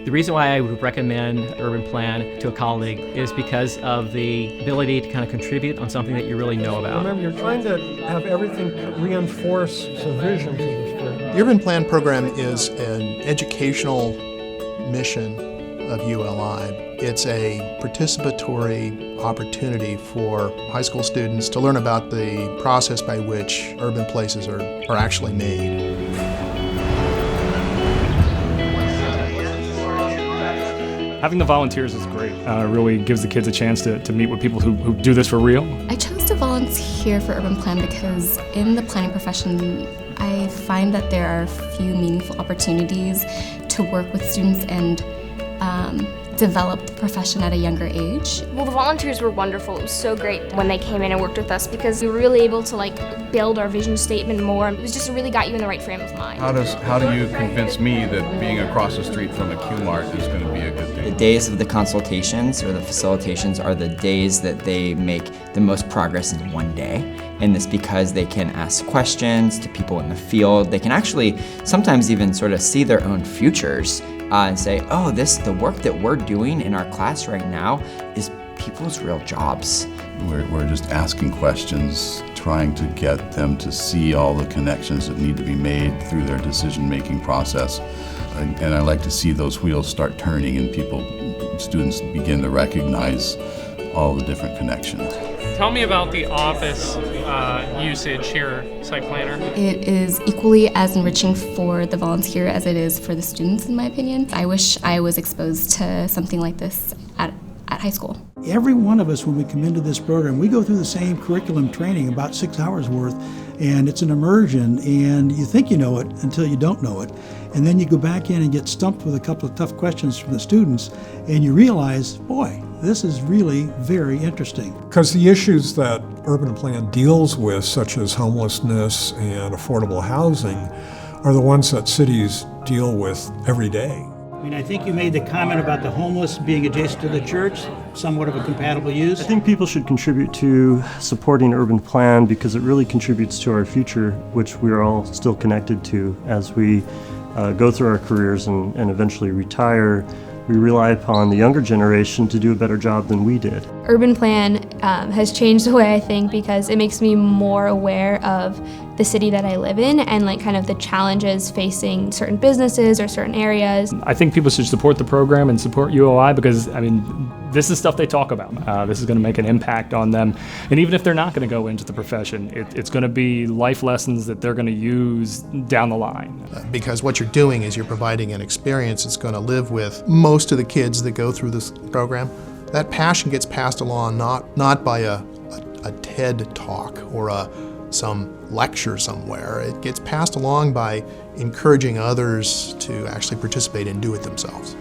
The reason why I would recommend UrbanPlan to a colleague is because of the ability to kind of contribute on something that you really know about. Remember, you're trying to have everything reinforce the vision to the student. The UrbanPlan program is an educational mission of ULI. It's a participatory opportunity for high school students to learn about the process by which urban places are actually made. Having the volunteers is great. Really gives the kids a chance to meet with people who do this for real. I chose to volunteer for UrbanPlan because in the planning profession, I find that there are few meaningful opportunities to work with students and develop the profession at a younger age. Well, the volunteers were wonderful. It was so great when they came in and worked with us because we were really able to build our vision statement more. It was just really got you in the right frame of mind. How do you convince me that being across the street from a Q-Mart is going to be a good thing? The days of the consultations or the facilitations are the days that they make the most progress in one day. And it's because they can ask questions to people in the field. They can actually sometimes even sort of see their own futures and say, oh, the work that we're doing in our class right now is people's real jobs. We're just asking questions, trying to get them to see all the connections that need to be made through their decision-making process. And I like to see those wheels start turning and students begin to recognize all the different connections. Tell me about the office usage here, Site Planner. It is equally as enriching for the volunteer as it is for the students, in my opinion. I wish I was exposed to something like this at high school. Every one of us, when we come into this program, we go through the same curriculum training, about 6 hours worth, and it's an immersion, and you think you know it until you don't know it. And then you go back in and get stumped with a couple of tough questions from the students, and you realize, boy, this is really very interesting. Because the issues that UrbanPlan deals with, such as homelessness and affordable housing, are the ones that cities deal with every day. I mean, I think you made the comment about the homeless being adjacent to the church, somewhat of a compatible use. I think people should contribute to supporting UrbanPlan because it really contributes to our future, which we are all still connected to as we go through our careers and eventually retire. We rely upon the younger generation to do a better job than we did. UrbanPlan has changed the way I think because it makes me more aware of the city that I live in and kind of the challenges facing certain businesses or certain areas. I think people should support the program and support UOI because, this is stuff they talk about. This is going to make an impact on them. And even if they're not going to go into the profession, it's going to be life lessons that they're going to use down the line. Because what you're doing is you're providing an experience that's going to live with most of the kids that go through this program. That passion gets passed along not by a TED talk or some lecture somewhere. It gets passed along by encouraging others to actually participate and do it themselves.